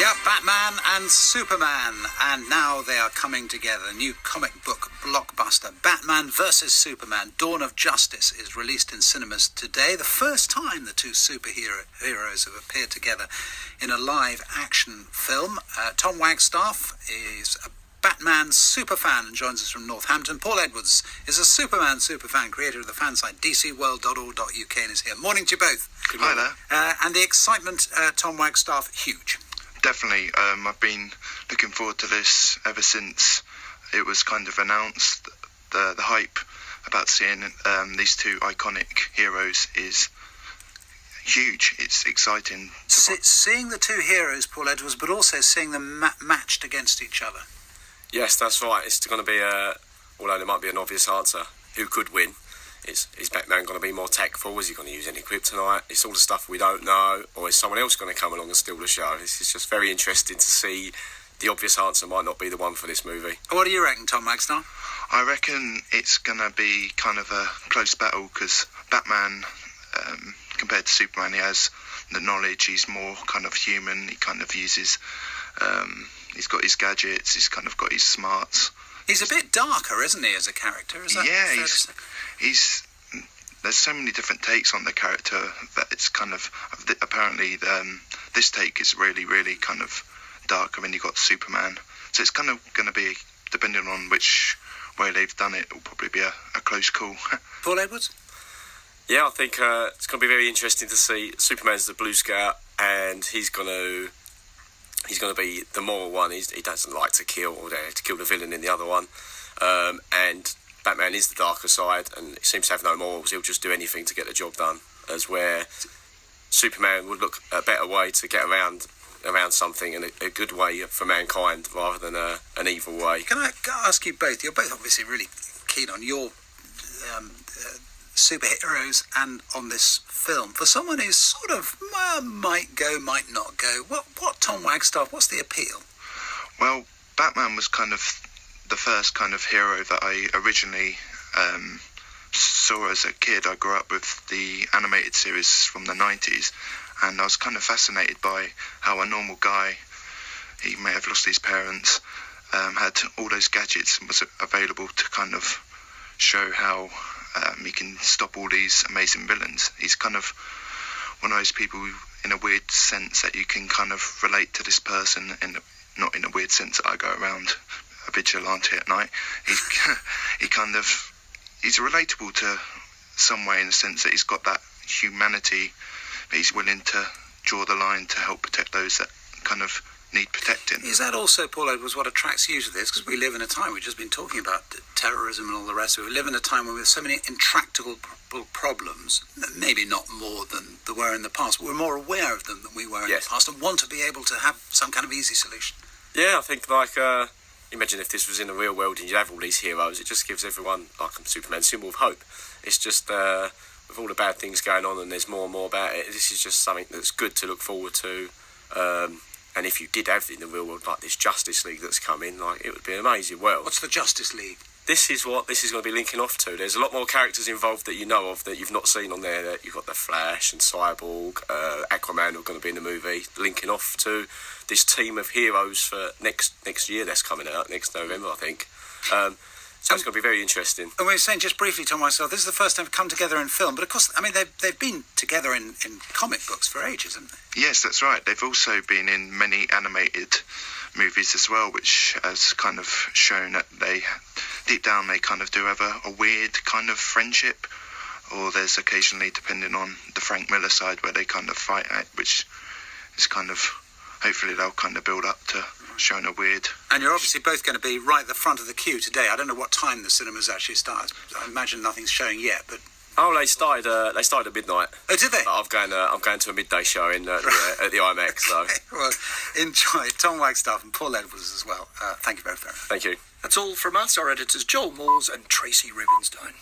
Yeah, Batman and Superman, and now they are coming together. A new comic book blockbuster, Batman vs. Superman, Dawn of Justice, is released in cinemas today. The first time the two superheroes have appeared together in a live-action film. Tom Wagstaff is a Batman superfan and joins us from Northampton. Paul Edwards is a Superman superfan, creator of the fan site dcworld.org.uk, and is here. Morning to you both. Good morning. Hi there. And the excitement, Tom Wagstaff, huge. Definitely. I've been looking forward to this ever since it was kind of announced. The hype about seeing these two iconic heroes is huge. It's exciting. Seeing the two heroes, Paul Edwards, but also seeing them matched against each other. Yes, that's right. It's going to be although there might be an obvious answer, who could win? Is Batman going to be more tactful? Is he going to use any kryptonite? It's all the stuff we don't know. Or is someone else going to come along and steal the show? This is just very interesting to see. The obvious answer might not be the one for this movie. What do you reckon, Tom Wagstaff? I reckon it's going to be kind of a close battle because Batman, compared to Superman, he has the knowledge. He's more kind of human. He kind of uses... he's got his gadgets. He's kind of got his smarts. He's a bit darker, isn't he, as a character? Is that fair to say? He's there's so many different takes on the character that it's kind of apparently this take is really, really kind of dark. I mean, you've got Superman, so it's kind of going to be, depending on which way they've done it, will probably be a close call. Paul Edwards? Yeah, I think it's going to be very interesting to see. Superman's the Blue Scout, and he's going to be the moral one. He doesn't like to kill, or to kill the villain in the other one. And Batman is the darker side, and he seems to have no morals. He'll just do anything to get the job done. As where Superman would look a better way to get around something, and a good way for mankind rather than an evil way. Can I ask you both? You're both obviously really keen on your superheroes and on this film. For someone who's sort of might go, might not go, what Tom Wagstaff, what's the appeal? Well, Batman was kind of the first kind of hero that I originally saw as a kid. I grew up with the animated series from the 90s, and I was kind of fascinated by how a normal guy, he may have lost his parents, had all those gadgets and was available to kind of show how he can stop all these amazing villains. He's kind of one of those people in a weird sense that you can kind of relate to this person, not in a weird sense that I go around a vigilante at night. He's relatable to some way in the sense that he's got that humanity, but he's willing to draw the line to help protect those that kind of need protecting. Is that also, Paul Edwards, what attracts you to this? Because we live in a time, we've just been talking about terrorism and all the rest of it. We live in a time when we have so many intractable problems, maybe not more than there were in the past, but we're more aware of them than we were in the past and want to be able to have some kind of easy solution. Yeah, I think imagine if this was in the real world and you have all these heroes, it just gives everyone, like Superman, symbol of hope. It's just, with all the bad things going on and there's more and more about it, this is just something that's good to look forward to. And if you did have it in the real world, like this Justice League that's coming, like, it would be an amazing world. What's the Justice League? This is what this is going to be linking off to. There's a lot more characters involved that you know of that you've not seen on there. That you've got the Flash and Cyborg, Aquaman who are going to be in the movie, linking off to this team of heroes for next year that's coming out, next November, I think. So it's going to be very interesting. And we were saying just briefly, Tom, myself, this is the first time they've come together in film, but of course, I mean, they've been together in comic books for ages, haven't they? Yes, that's right. They've also been in many animated movies as well, which has kind of shown that deep down they kind of do have a weird kind of friendship, or there's occasionally, depending on the Frank Miller side, where they kind of fight at, which is kind of, hopefully they'll kind of build up to showing a weird... And you're obviously both going to be right at the front of the queue today. I don't know what time the cinemas actually start. I imagine nothing's showing yet, but... Oh, they started at midnight. Oh, did they? I'm going to a midday show at the IMAX. So. Okay. Well, enjoy. Tom Wagstaff and Paul Edwards as well. Thank you both very much. Thank you. That's all from us, our editors Joel Moores and Tracy Rubinstein.